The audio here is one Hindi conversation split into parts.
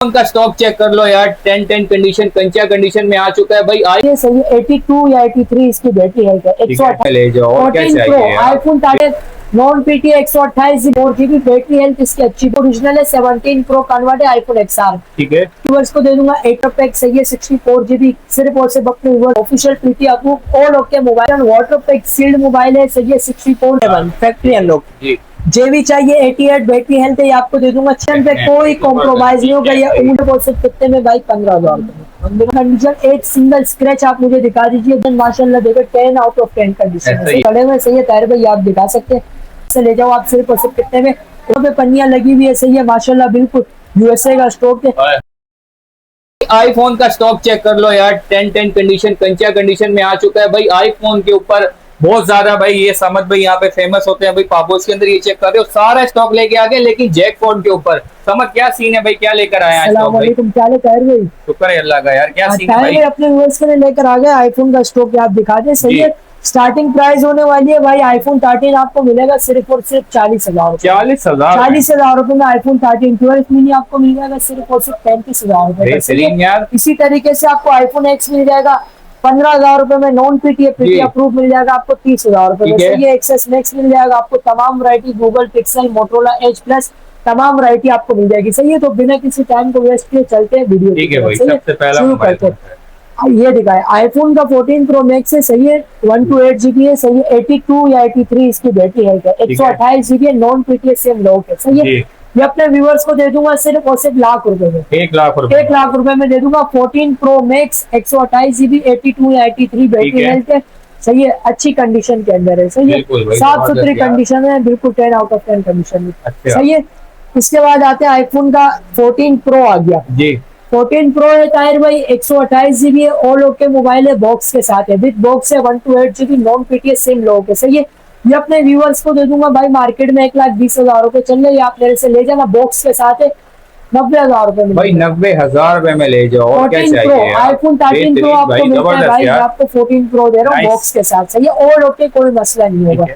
उनका स्टॉक चेक कर लो यार, 10 कंडीशन कंचा कंडीशन में आ चुका है भाई। ये सही 82 या 83 इसकी बैटरी हेल्थ है। 128 ले जाओ और क्या चाहिए iPhone 13 non PT 128 4GB battery health इसकी अच्छी। ओरिजिनल है 17 प्रो कन्वर्ट है आईफोन XR। ठीक है, व्यूअर्स को दे दूंगा 8 पैक सही है 64GB सिर्फ और सिर्फ अपने viewer official PT approve all okay mobile water pack sealed mobile है सही है 64 फैक्ट्री अनलॉक जी। जेबी चाहिए 88 बैटरी हेल्थ है आपको दे दूंगा। चैन पे कोई कॉम्प्रोमाइज नहीं होगा। ये उम्र बोल सकते कितने में भाई 15,000 कंडीशन एक सिंगल स्क्रैच आप मुझे दिखा दीजिए माशाल्लाह देखो 10 आउट ऑफ 10 कंडीशन खड़े हुए सही है। ताहिर भाई आप दिखा सकते हैं से ले जाओ आप सिर्फ और सिर्फ कितने में। पे पन्नियां लगी हुई है सही है माशाल्लाह बिल्कुल यूएसए का स्टॉक है। आईफोन का स्टॉक चेक कर लो यार, 10 कंडीशन कंचा कंडीशन में आ चुका है भाई। आईफोन के ऊपर बहुत ज्यादा भाई ये समझ भाई यहाँ पे फेमस होते हैं भाई। पापोस के अंदर ये चेक कर रहे हो सारा स्टॉक लेके आ गए, लेकिन जैक फोन के ऊपर समझ क्या सीन है भाई, क्या लेकर आया है स्टॉक भाई? क्या लेकर भाई? शुक्र है अल्लाह का यार, क्या सीन है भाई? अपने व्यूअर्स के लिए लेकर आ गए आईफोन का स्टॉक आप दिखा दे सही है। स्टार्टिंग प्राइस होने वाली है भाई आईफोन 13 आपको मिलेगा सिर्फ और सिर्फ 40,000 40,000 रुपए में आईफोन 13 12 मिनी आपको मिल जाएगा सिर्फ और सिर्फ 35,000 रुपए। इसी तरीके से आपको आईफोन एक्स मिल जाएगा 15,000 रुपए में नॉन पीटी अप्रूव मिल जाएगा आपको 30,000 रुपए में। ये एक्सेस मैक्स मिल जाएगा आपको तमाम variety Google Pixel Motorola Edge plus तमाम वैरायटी आपको मिल जाएगी सही है। तो बिना किसी टाइम को वेस्ट किए चलते हैं वीडियो शुरू करते हैं। ये दिखाए आईफोन का 14 प्रो मैक्स है सही है 128GB है सही है 82 या 83 इसकी बैटरी हेल्थ है 128GB है नॉन पीटी सेम लॉक है सही है। ये अपने व्यूअर्स को दे दूंगा सिर्फ और सिर्फ लाख रुपए में 1 लाख रुपए में दे दूंगा। 14 प्रो मैक्स 128GB 82 या 83 बैटरी हेल्थ है सही है अच्छी कंडीशन के अंदर है सही है साफ सुथरी कंडीशन है बिल्कुल 10 आउट ऑफ 10 कंडीशन में सही है। उसके बाद आते हैं आईफोन का 14 प्रो आ गया जी। 14 प्रो है ताहिर भाई 128GB है ऑल ओके मोबाइल है बॉक्स के साथ है विद बॉक्स है 128GB non PT same lock है सही है। ये अपने व्यूअर्स को दे दूंगा भाई मार्केट में 1,20,000 रुपए चल रहे हैं आप मेरे से ले जाना बॉक्स के साथ है 90,000 रुपए में भाई 90,000 रुपए में ले जाओ और क्या चाहिए। आईफोन 13 प्रो आपको मिलता है भाई आपको 14 प्रो दे रहा हूँ बॉक्स के साथ सही है ऑल ओके कोई मसला नहीं होगा।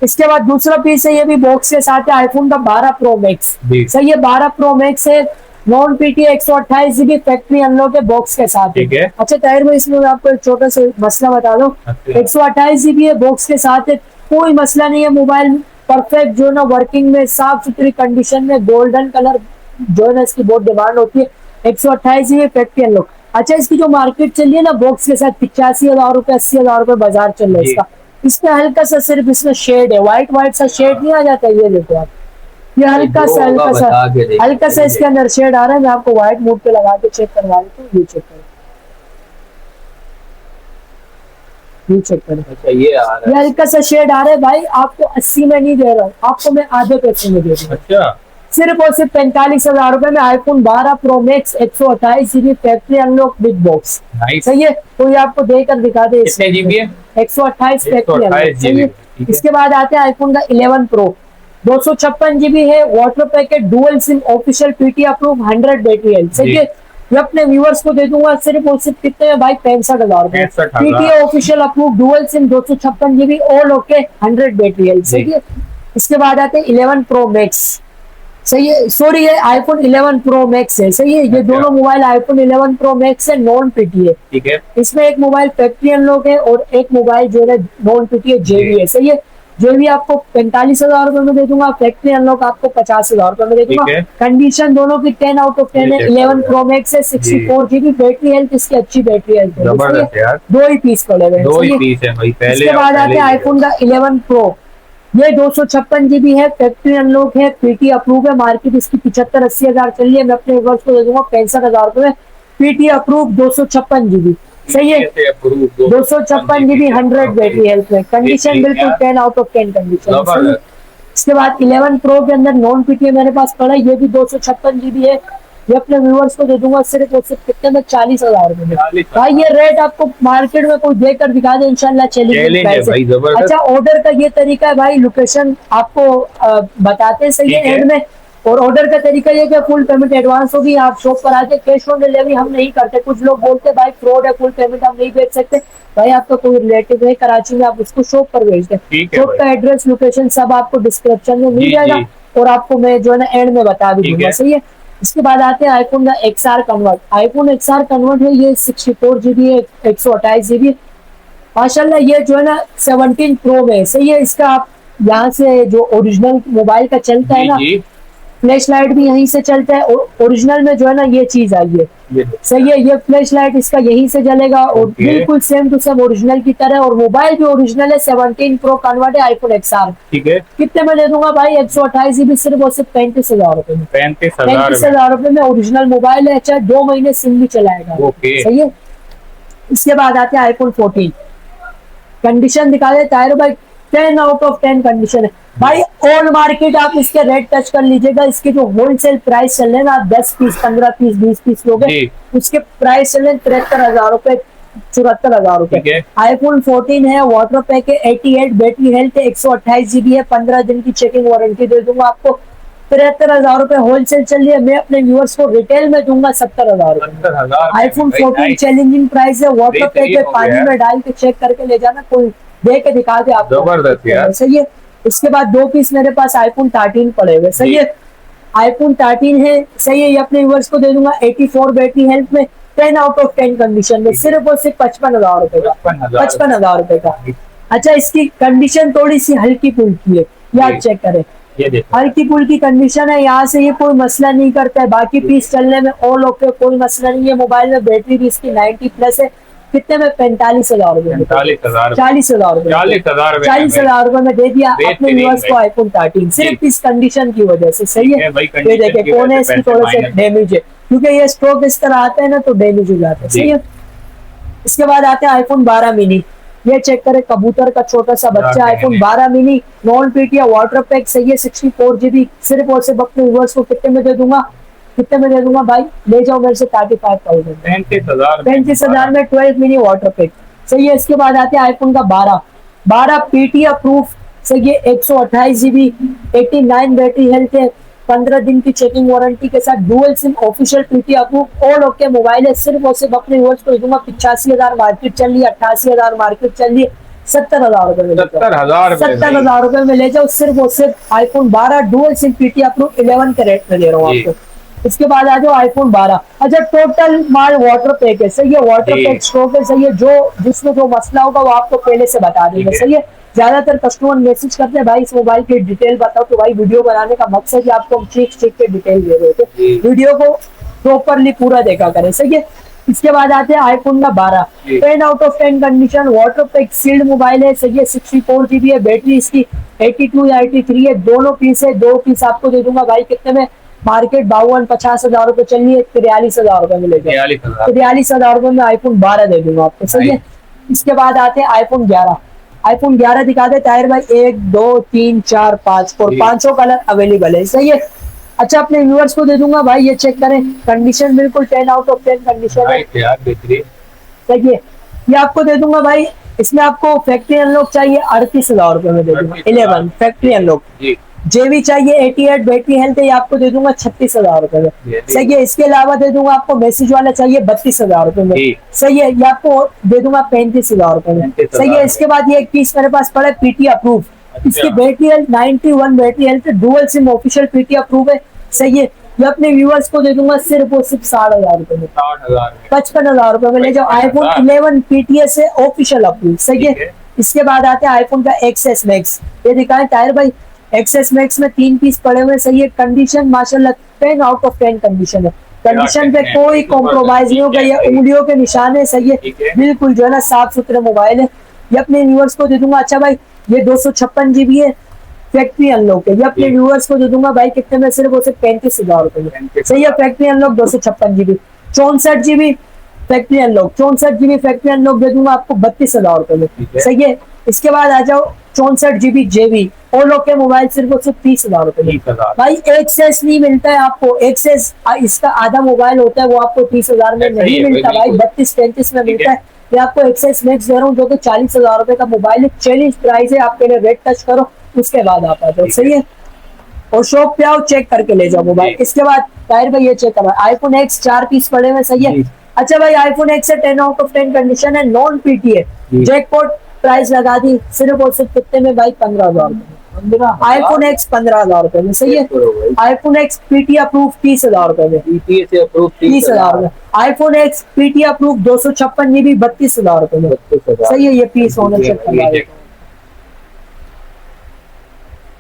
इसके बाद दूसरा पीस है ये भी बॉक्स के साथ है आईफोन का 12 प्रो मैक्स सही है 12 प्रो मैक्स है non PT 128GB factory unlock है बॉक्स के साथ है। अच्छा ताहिर भाई इसमें मैं आपको एक छोटा सा मसला बता दूं 128GB है बॉक्स के साथ है कोई मसला नहीं है। मोबाइल परफेक्ट जो ना वर्किंग में साफ सुथरी कंडीशन में गोल्डन कलर जो है ना इसकी बहुत डिमांड होती है 128GB फैक्ट्री अनलॉक। अच्छा इसकी जो मार्केट चल रही है ना बॉक्स के साथ 85,000 रुपए 80,000 रुपए बाजार चल रहा है इसका। इसमें हल्का सा सिर्फ इसमें शेड है व्हाइट सा शेड नहीं आ जाता ये देखो आप ये हल्का सा इसके अंदर शेड आ रहा है। मैं आपको व्हाइट मोड पे लगा के चेक करवा देता हूँ। ये चेक करो अच्छा ये आ रहा है ये हल्का सा शेड आ रहा है भाई आपको 80 में नहीं दे रहा हूँ आपको मैं आधे पैसे में दे रहा हूँ। अच्छा सिर्फ और सिर्फ 45,000 रुपए में iPhone 12 pro max 128GB factory unlock big box सही है। तो ये आपको देकर दिखा दे 128 फैक्ट्री अनलॉक। इसके बाद आते हैं आईफोन का 11 प्रो 256GB है water packet dual SIM official PT approve 100 battery health सही है। ये अपने व्यूअर्स को दे दूंगा सिर्फ और सिर्फ कितने में भाई 65,000 रुपए PT official approve dual SIM 256GB all okay 100 battery health सही है। इसके बाद आते हैं 11 प्रो मैक्स सही है सॉरी ये आईफोन 11 प्रो मैक्स है सही है। ये दोनों मोबाइल आईफोन 11 प्रो मैक्स है नॉन पीटी है ठीक है। इसमें एक मोबाइल फैक्ट्री अनलॉक है और एक मोबाइल जो है नॉन पीटी है जेबी है सही है। जो भी आपको 45,000 रुपए में दे दूंगा फैक्ट्री अनलॉक आपको 50,000 रुपए में दे दूंगा। कंडीशन दोनों की 10 आउट ऑफ 10 है 11 प्रो मैक्स है 64GB बैटरी हेल्थ इसकी अच्छी बैटरी हेल्थ है दो ही पीस पड़े हुए। इसके बाद आते हैं आईफोन का 11 प्रो ये 256GB है फैक्ट्री अनलॉक है पीटी अप्रूव है मार्केट इसकी 75-80 हजार चल रही है। मैं अपने व्यूअर्स को दे दूंगा 65,000 रुपए में पीटी अप्रूव 256GB सही है 256GB 100 बैटरी हेल्थ में कंडीशन बिल्कुल 10 आउट ऑफ 10 कंडीशन। इसके बाद 11 प्रो के अंदर नॉन पीटी मेरे पास पड़ा ये भी 256GB है। ये अपने व्यूअर्स को दे दूंगा सिर्फ और सिर्फ कितने में 40,000 रुपए में भाई। ये रेट आपको मार्केट में कोई देकर दिखा दे इंशाल्लाह चलेगी। अच्छा ऑर्डर का ये तरीका है भाई लोकेशन आपको बताते सही है एंड में और ऑर्डर का तरीका ये कि फुल पेमेंट एडवांस होगी आप शॉप पर आके कैश ऑन डिलीवरी हम नहीं करते। कुछ लोग बोलते हैं भाई फ्रॉड है फुल पेमेंट हम नहीं भेज सकते। भाई आपका कोई रिलेटिव है कराची में आप उसको शॉप पर भेज दें शॉप का एड्रेस लोकेशन सब आपको डिस्क्रिप्शन में मिल जाएगा और आपको मैं जो है ना एंड में बता भी दूंगा सही है। इसके बाद आते हैं आईफोन का XR convert. IPhone XR convert है, ये 64 GB है, 128 GB। माशाल्लाह ये जो है ना 17 प्रो में सही है। इसका आप यहाँ से जो ओरिजिनल मोबाइल का चलता है ना, फ्लैश लाइट भी यहीं से चलता है। ओरिजिनल में जो है ना ये चीज आई है, सही है। ये फ्लैश लाइट इसका यहीं से जलेगा और बिल्कुल सेम टू सेम ओरिजिनल की तरह। और मोबाइल भी ओरिजिनल है, 17 प्रो कन्वर्ट है आईफोन XR। ठीक है, कितने में दे दूंगा भाई? 128 GB सिर्फ और सिर्फ 35,000 रुपए में। 35,000 रुपए में ओरिजिनल मोबाइल है। अच्छा 2 महीने सिम भी चलाएगा, सही है। इसके बाद आते हैं आईफोन 14। कंडीशन दिखा दे ताहिर भाई, 10 आउट ऑफ 10 कंडीशन है भाई। ऑल मार्केट आप इसके रेट टच कर लीजिएगा। इसके जो होलसेल प्राइस चल रहे हैं ना, 10 पीस 15 पीस 20 पीस लोगे, उसके प्राइस चल रहे हैं 73,000 रुपए, 74,000 रुपए। आईफोन 14 है, वाटर पैक है, 88 बैटरी हेल्थ है, 128 GB है, 15 दिन की चेकिंग वारंटी दे दूंगा आपको। 73,000 रुपए होलसेल चल रही है। मैं अपने व्यूअर्स को रिटेल में दूंगा 70,000 रुपए। आईफोन 14 चैलेंजिंग प्राइस है, वाटर पैक है, पानी में डाल के चेक करके ले जाना, कोई दे के दिखा दे आपको, जबरदस्त यार, सही है। इसके बाद 2 पीस मेरे पास आईफोन 13 पड़े हुए, सही है। आईफोन 13 है, सही है। ये अपने व्यूअर्स को दे दूंगा 84 बैटरी हेल्थ में, 10 आउट ऑफ 10 कंडीशन में, सिर्फ और सिर्फ 55,000 रुपए का, 55,000 रुपए का। अच्छा इसकी कंडीशन थोड़ी सी हल्की फुल्की है, याद चेक करें, हल्की फुल्की कंडीशन है। यहाँ से ये कोई मसला नहीं करता है। बाकी पीस चलने में ऑल ओके, कोई मसला नहीं है। मोबाइल में बैटरी भी इसकी 90+ है। कितने में? 45,000 रुपए, 40,000 रुपए, 40,000 रुपए में दे दिया अपने व्यूअर्स को आईफोन 13, सिर्फ इस कंडीशन की वजह से, सही है। ये देखे कोने इसकी थोड़े से डैमेज है, क्योंकि ये स्ट्रोक इस तरह आता है ना तो डैमेज हो जाता है, सही है। इसके बाद आते हैं आईफोन 12 मिनी। ये चेक करें, कबूतर का छोटा सा बच्चा, iPhone 12 mini, non PTR, water pack, सही है, 64 GB। सिर्फ और सिर्फ अपने व्यूअर्स को कितने में दे दूंगा? कितने में दे दूंगा भाई? ले जाओ मेरे से 35,000, 35,000 में 12 मिनी वाटर पैक, सही है। इसके बाद आते हैं आईफोन का 12 पीटीआर प्रूफ, सही है, 128 GB, 89 बैटरी हेल्थ है, 15 दिन की चेकिंग वारंटी के साथ, dual SIM, official PTR proof, all okay mobile है। सिर्फ और सिर्फ अपने व्यूअर्स को दूंगा 85,000 मार्केट चल रही है, 88,000 मार्केट चल रही है, 70,000 रुपए में, 70,000 रुपए में ले जाओ। सिर्फ और सिर्फ iPhone 12 dual SIM PTR proof 11 के रेट में दे रहा हूँ आपको। इसके बाद आ जाओ आईफोन 12। अच्छा टोटल माल वाटर पैक है, सही है, वाटर पैक स्ट्रोक है, सही है। जो जिसमें जो मसला होगा वो आपको पहले से बता देंगे, सही है। ज्यादातर कस्टमर मैसेज करते हैं भाई इस मोबाइल की डिटेल बताओ, तो भाई वीडियो बनाने का मकसद ही आपको हम चीख के डिटेल दे रहे थे। वीडियो को प्रॉपरली पूरा देखा करें, सही है। इसके बाद आते हैं आईफोन का 12, 10 out of 10 condition, water pack, sealed mobile है, सही है, 64 GB है, बैटरी इसकी 82 या 83 है, दोनों पीस है। 2 पीस आपको दे दूंगा भाई कितने में? मार्केट 52-50,000 रुपए चल रही है, 43,000 रुपए मिलेगा, 43,000 रुपए में आईफोन 12 दे दूंगा आपको, सही है। इसके बाद आते हैं आईफोन 11। आईफोन 11 दिखा दे ताहिर भाई, 1 2 3 4 5 और 500 कलर अवेलेबल है, सही है। अच्छा अपने व्यूअर्स को दे दूंगा भाई, ये चेक करें, कंडीशन बिल्कुल 10 आउट ऑफ 10 कंडीशन है, सही है। ये आपको दे दूंगा भाई, इसमें आपको फैक्ट्री अनलॉक चाहिए 38,000 रुपए में दे दूंगा, 11 फैक्ट्री अनलॉक। जेबी चाहिए 88 बैटरी हेल्थ है, ये आपको दे दूंगा 36,000 रुपए में, सही है। इसके अलावा दे दूंगा आपको मैसेज वाला चाहिए 32,000 रुपए में, सही है, ये आपको दे दूंगा 35,000 रुपए में, सही है। इसके बाद ये एक पीस मेरे पास पड़ा है पीटी अप्रूव, इसकी battery health 91 battery health, dual SIM, official PT approve है, सही है। ये अपने व्यूअर्स को दे दूंगा सिर्फ और सिर्फ 60,000 रुपए में, 55,000 रुपए में ले जाओ। आईफोन 11 पीटीएस है, ऑफिशियल अप्रूव, सही है। इसके बाद आते हैं आईफोन का XS मैक्स। ये दिखाएं ताहिर भाई, XS मैक्स में 3 पीस पड़े हुए, सही है। कंडीशन माशाल्लाह 10 आउट ऑफ 10 कंडीशन है, कंडीशन पे कोई कॉम्प्रोमाइज नहीं होगा। ये उंगलियों के निशान है, सही है, बिल्कुल जो है ना साफ सुथरे मोबाइल है। ये अपने व्यूअर्स को दे दूंगा। अच्छा भाई ये 256 GB है, फैक्ट्री अनलॉक है, ये अपने व्यूअर्स को दे दूंगा भाई कितने में? सिर्फ और सिर्फ 35,000 रुपए में, सही है। Factory unlock 256 GB, 64 GB factory unlock, 64 GB factory unlock दे दूंगा आपको 32,000 रुपए में, सही है। इसके बाद आ जाओ 64 GB जेबी ओलो के मोबाइल सिर्फ और सिर्फ 30,000 रुपए में भाई। एक्सेस नहीं मिलता है आपको, एक्सेस इसका आधा मोबाइल होता है वो आपको 30,000 में नहीं मिलता भाई, 32-33 में मिलता है। मैं आपको एक्सेस मैक्स दे रहा हूँ जो कि 40,000 रुपए का मोबाइल है, चैलेंज प्राइस है, आप पहले रेट टच करो उसके बाद आप आ जाओ, सही है। और शॉप पे आओ चेक करके ले जाओ मोबाइल। इसके बाद ताहिर भाई ये चेक करो, आईफोन X 4 पीस पड़े हुए, सही है। अच्छा भाई आईफोन X से 10 आउट ऑफ 10 कंडीशन है, नॉन पीटी है, जैकपॉट प्राइस लगा दी सिर्फ और सिर्फ कितने में भाई? 15,000 रुपए, आईफोन एक्स 15,000 रुपए में, सही है। आईफोन एक्स पीटी अप्रूव 30,000 रुपए में, पीटीए से अप्रूव 30,000 में। IPhone x PT approve 256 GB 32,000 रुपए में, सही है। ये पीस ओनर चेक करवा देते हैं,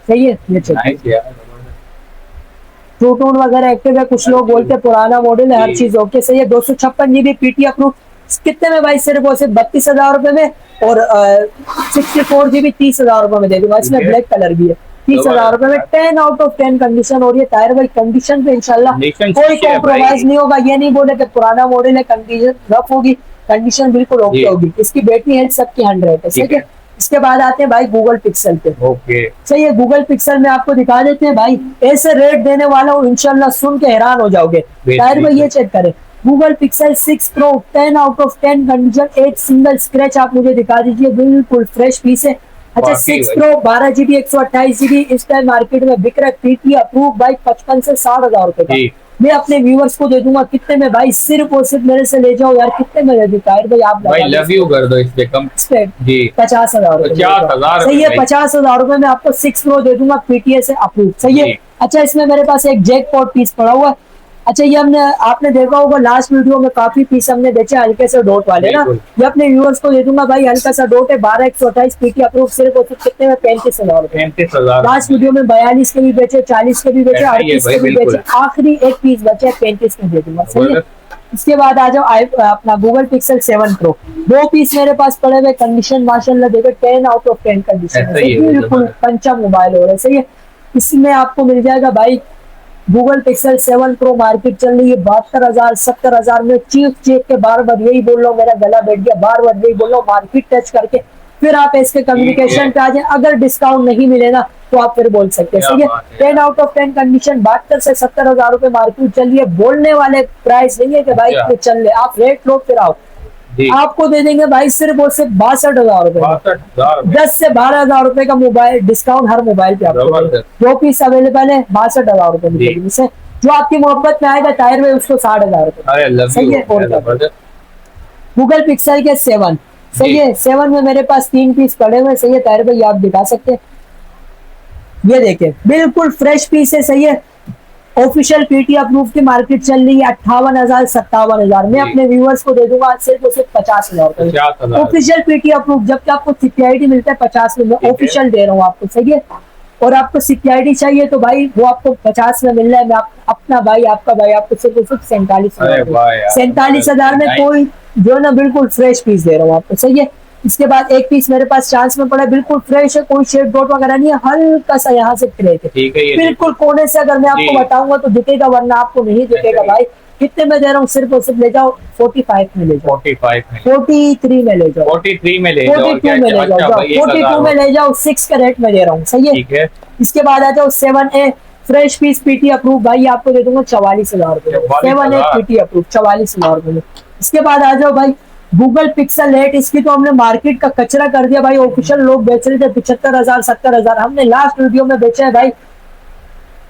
सही है। ये चेक ट्रू टोन वगैरह एक्टिव है, कुछ लोग बोलते हैं पुराना मॉडल है, हर चीज ओके, सही है। 256 जीबी पीटी अप्रूव कितने में भाई? सिर्फ और सिर्फ 32,000 रुपए में। और 64 जीबी 30,000 रुपए में दे दूंगा, इसमें ब्लैक कलर भी है। 30,000 रुपए में 10 आउट ऑफ 10 कंडीशन। और ये टायर भाई कंडीशन पे इंशाल्लाह कोई कॉम्प्रोमाइज नहीं होगा। ये नहीं बोले कि पुराना मॉडल है कंडीशन रफ होगी, कंडीशन बिल्कुल ओके होगी। इसकी बैटरी हेल्थ सबकी 100 है, ठीक है। इसके बाद आते हैं भाई गूगल पिक्सल पे, ओके सही है। गूगल पिक्सल में आपको दिखा देते हैं भाई, ऐसे रेट देने वाला हूँ इंशाल्लाह सुन के हैरान हो जाओगे। टायर भाई ये चेक करें, Google pixel 6 pro 10 out of 10 condition, एक सिंगल स्क्रैच आप मुझे दिखा दीजिए, बिल्कुल फ्रेश पीस है। अच्छा 6 प्रो 12 जीबी 128 जीबी इस टाइम मार्केट में बिक रहा है, पीटी अप्रूव भाई 55 से 60,000 रुपए का। मैं अपने व्यूअर्स को दे दूंगा कितने में भाई? सिर्फ और सिर्फ मेरे से ले जाओ यार, कितने में दे दूं टायर भाई? आप भाई लव यू कर दो इससे कम जी 50,000 रुपए, 50,000 सही है। 50,000 रुपए में आपको 6 प्रो दे दूंगा पीटीए से अप्रूव, सही है। अच्छा इसमें मेरे पास एक जैकपॉट पीस पड़ा हुआ है। अच्छा ये आपने देखा होगा लास्ट वीडियो में काफी पीस हमने बेचे हल्के से डॉट वाले ना, ये अपने व्यूअर्स को दे दूंगा भाई। हल्का सा डॉट है 12/128 पीटी अप्रूव, सिर्फ और सिर्फ कितने में? 35,000 रुपए। 35,000 लास्ट वीडियो में 42 के भी बेचे, 40 के भी बेचे, 38 के भी बेचे, आखिरी एक पीस बचे 35 में दे दूंगा, सही है। इसके बाद आ जाओ अपना गूगल पिक्सल 7 प्रो, 2 पीस मेरे पास पड़े हुए, कंडीशन माशाल्लाह देखो 10 आउट ऑफ 10 कंडीशन, बिल्कुल पंचा मोबाइल हो रहा है, सही है। इसमें आपको मिल जाएगा भाई गूगल पिक्सल 7 प्रो, मार्केट चल रही है 72,000 70,000 में। चीफ चेक के बार बार यही बोल रहा हूँ, मेरा गला बैठ गया, बार बार यही बोल रहा हूँ, मार्केट टच करके फिर आप इसके कम्युनिकेशन पे आ जाए। अगर डिस्काउंट नहीं मिले ना तो आप फिर बोल सकते हैं, सही है। 10 आउट ऑफ 10 कंडीशन, 72 से 70,000 रुपए मार्केट चल रही है। बोलने वाले प्राइस नहीं है कि भाई इतने चल रहे, आप रेट लो फिर आओ। आपको दे देंगे भाई सिर्फ और सिर्फ 62,000 रुपए, 10 से 12,000 रुपए का मोबाइल डिस्काउंट हर मोबाइल पे आपको। 2 पीस अवेलेबल है 62,000 रुपए से। जो आपकी मोहब्बत में आएगा टायर में उसको 60,000 रुपए, सही है। गूगल पिक्सल के 7, सही है। 7 में मेरे पास 3 पीस पड़े हुए, सही है। टायर भाई आप दिखा सकते हैं, ये देखें बिल्कुल फ्रेश पीस है, सही है। ऑफिशियल पीटी अप्रूव की मार्केट चल रही है 58,000 57,000 में अपने व्यूअर्स को दे दूंगा सिर्फ और सिर्फ 50,000 रुपए। ऑफिशियल पीटी अप्रूव, जबकि आपको सीपीआईडी मिलता है 50 में, मैं ऑफिशियल दे रहा हूँ आपको, सही है। और आपको सीपीआईडी चाहिए तो भाई वो आपको 50 में मिल रहा है। मैं अपना भाई आपका भाई आपको सिर्फ 47,000 में कोई जो ना बिल्कुल फ्रेश पीस दे रहा हूँ आपको, सही है। इसके बाद एक पीस मेरे पास चांस में पड़ा, बिल्कुल फ्रेश है, कोई शेड डॉट वगैरह नहीं है, हल्का सा यहाँ से क्रैक है, बिल्कुल कोने से। अगर मैं आपको बताऊंगा तो दिखेगा, वरना आपको नहीं दिखेगा भाई। कितने में दे रहा हूँ? सिर्फ और सिर्फ ले जाओ 45 में ले जाओ, 43 में ले जाओ, 43 में ले 42 में ले जाओ, 42 में ले जाओ, 6 के रेट में दे रहा हूँ, सही है। इसके बाद आ जाओ 7A fresh piece PT approve, भाई आपको दे दूंगा 44,000 रुपए। 7A पीटी अप्रूव 44,000 रुपए में। इसके बाद आ जाओ भाई गूगल पिक्सल 8, इसकी तो हमने मार्केट का कचरा कर दिया भाई। ऑफिशियल लोग बेच रहे थे 75,000 70,000, हमने लास्ट वीडियो में बेचा है भाई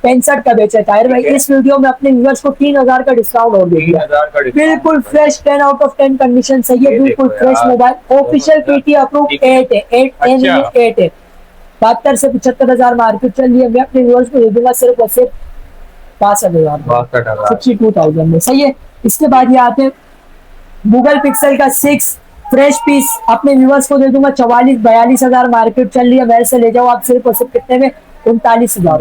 65 का बेचा है टायर भाई। इस वीडियो में अपने व्यूअर्स को 3,000 का डिस्काउंट और दे दिया, बिल्कुल फ्रेश 10 आउट ऑफ 10 कंडीशन, सही है, बिल्कुल fresh mobile. Official PT approve 8 है, 8 है। 72 से 75,000 मार्केट चल रही है। मैं अपने व्यूअर्स को दे दूंगा सिर्फ और सिर्फ 62,000 62,000 में, सही है। इसके बाद ये आते हैं गूगल पिक्सल का 6 फ्रेश पीस, अपने व्यूअर्स को दे दूंगा 44-42,000 मार्केट चल रही है। मेरे से ले जाओ आप सिर्फ और सिर्फ कितने में? 39,000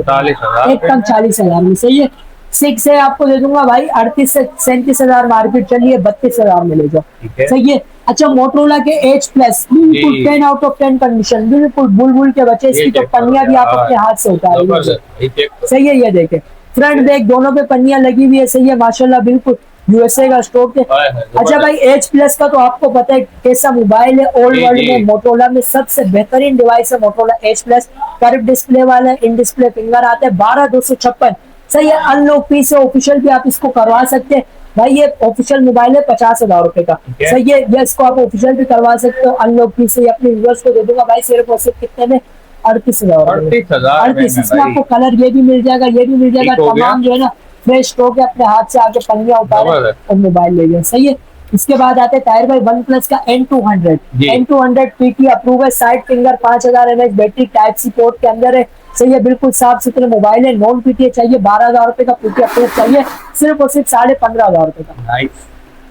एकदम 40,000 में, सही है। 6 है, आपको दे दूंगा भाई 38 से 37,000 मार्केट चल रही है, 32,000 में ले जाओ, सही है। अच्छा मोटरोला के H प्लस, बिल्कुल 10 आउट ऑफ 10 कंडीशन, बिल्कुल बुलबुल के बच्चे, इसकी तो पन्नियां भी आप अपने हाथ से उतारेंगे, सही है। ये देखे फ्रंट बैक दोनों पे पन्नियां लगी हुई है, सही है माशाल्लाह, बिल्कुल यूएसए का स्टॉक है। अच्छा भाई H प्लस का तो आपको पता है कैसा मोबाइल है, ओल्ड वर्ल्ड में मोटरोला में सबसे बेहतरीन डिवाइस है Motorola H plus. Curve display वाला है, इन डिस्प्ले फिंगर आते हैं, 12,256, सही है। अनलॉक पीस है, ऑफिशियल भी आप इसको करवा सकते हैं भाई। ये ऑफिशियल मोबाइल है 50,000 रुपए का, सही है। ये इसको आप ऑफिशियल भी करवा सकते हो, अनलॉक पीस से। अपने व्यूअर्स को दे दूंगा भाई सिर्फ और सिर्फ कितने में? 38,000। इसमें आपको कलर ये भी मिल जाएगा, ये भी मिल जाएगा, तमाम जो है ना फ्रेश स्टॉक है। अपने हाथ से आके पन्नियां उतारे और मोबाइल ले जाए, सही है। इसके बाद आते हैं ताहिर भाई वन प्लस का N200। जी। N200 पीटी अप्रूव है, side finger, 5000 mAh battery, type C port के अंदर है। सही है, बिल्कुल साफ सुथरे मोबाइल है। नॉन पीटी चाहिए 12,000 रुपए का, पीटी अप्रूव चाहिए सिर्फ और सिर्फ 15,500 रुपए का। नाइस।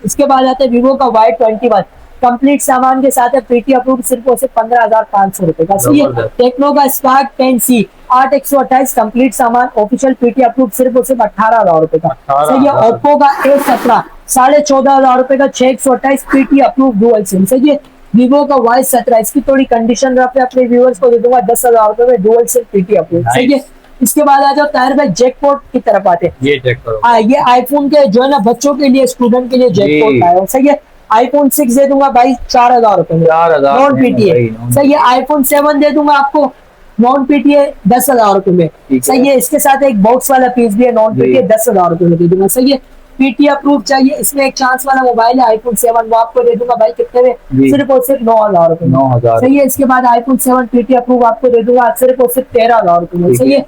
इसके बाद आते हैं वीवो का Y21 कंप्लीट सामान के साथ है, पीटी अप्रूव सिर्फ और सिर्फ 15,500 रुपए का। सही है। जबरदस्त। टेक्नो का स्पार्क 10C 8/128 कंप्लीट सामान, ऑफिशियल पीटी अप्रूव सिर्फ और सिर्फ 18,000 रुपए का। 18,000। सही है। ओप्पो का A17 14,500 रुपए का, 6/128 पीटी अप्रूव डुअल सिम। सही है। वीवो का Y17 इसकी थोड़ी कंडीशन रफ है, अपने व्यूअर्स को दे दूंगा 10,000 रुपए में, डुअल सिम पीटी अप्रूव। सही है। इसके बाद आ जाओ ताहिर भाई जैकपॉट की तरफ आते हैं। ये चेक करो। हाँ, ये आईफोन के जो है ना बच्चों के लिए, स्टूडेंट के लिए जैकपॉट आया है। सही है। आईफोन 6 दे दूंगा भाई 4,000 रुपए में, 4,000 नॉन में पीटीए। भाई, सही है। आईफोन 7 दे दूंगा आपको नॉन पीटीए 10,000 रुपए में। ठीक है। सही है। इसके साथ एक बॉक्स वाला पीस भी है नॉन जी। पीटीए 10,000 रुपए में दे दूंगा। सही है। पीटी अप्रूव चाहिए, इसमें एक चांस वाला मोबाइल है आईफोन 7, वो आपको दे दूंगा भाई कितने में, जी। सिर्फ और सिर्फ 9,000 रुपए में। 9,000। सही है। इसके बाद आईफोन 7 पीटी अप्रूव आपको दे दूंगा सिर्फ और सिर्फ 13,000 रुपए में। ठीक सही है। है।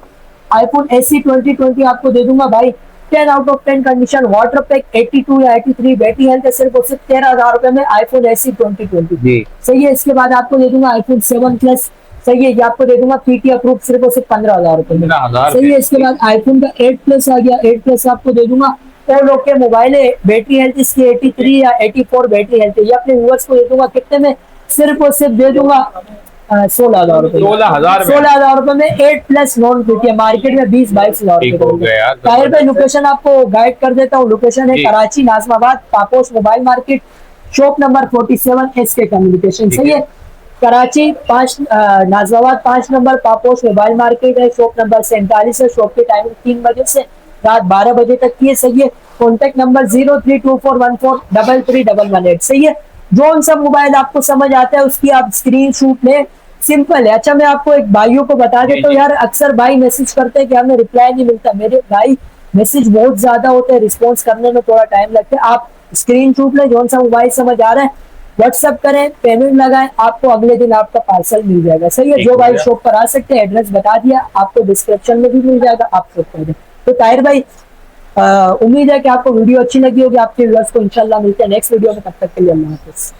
आईफोन SE 2020 आपको दे दूंगा भाई 10 out of 10 condition, water pack 82 या 83, बैटरी हेल्थ है सिर्फ और सिर्फ 13,000 रुपए में, आईफोन SE 2020। जी। सही है। इसके बाद आपको दे दूंगा आईफोन 7 प्लस। सही है। ये आपको दे दूंगा पीटी अप्रूव सिर्फ और सिर्फ 15,000 रुपए में। 15,000। सही है। इसके बाद आईफोन का 8 प्लस आ गया, 8 प्लस आपको दे दूंगा और लोग के मोबाइल है, बैटरी हेल्थ इसकी 83 या 84 बैटरी हेल्थ है। ये अपने व्यूअर्स को दे दूंगा कितने में, सिर्फ और सिर्फ दे दूंगा 16,000 रुपए। 16,000 में। 16,000 रुपए में 8 प्लस नॉन पीटी है, मार्केट में 20-22,000 ठीक हो गया यार, ताहिर भाई लोकेशन आपको गाइड कर देता हूँ। लोकेशन है जी। Karachi Nazimabad, Paposh mobile market, shop number 47 SK communication. ठीक सही है। है। Karachi 5 Nazimabad 5 number Paposh mobile market है, शॉप नंबर 47 है। शॉप की टाइमिंग 3 बजे से रात 12 बजे तक की है। सही है। Contact number 0324143311। सही है। जो सब मोबाइल आपको समझ आता है उसकी आप स्क्रीन शूट लें, सिंपल है। अच्छा, मैं आपको एक भाइयों को बता देता हूँ यार, अक्सर भाई मैसेज करते हैं कि हमें रिप्लाई नहीं मिलता। मेरे भाई मैसेज बहुत ज्यादा होते हैं, रिस्पॉन्स करने में थोड़ा टाइम लगता है। आप स्क्रीन शूट लें, जो सा मोबाइल समझ आ रहा है व्हाट्सअप करें, पेमेंट लगाएं, आपको अगले दिन आपका पार्सल मिल जाएगा। सही है। जो भाई शॉप पर आ सकते हैं, एड्रेस बता दिया आपको, डिस्क्रिप्शन में भी मिल जाएगा, आप शॉप कर दें। तो ताहिर भाई उम्मीद है कि आपको वीडियो अच्छी लगी होगी, आपके व्यूअर्स को। इंशाल्लाह मिलते हैं नेक्स्ट वीडियो में, तब तक के लिए अल्लाह हाफिज़।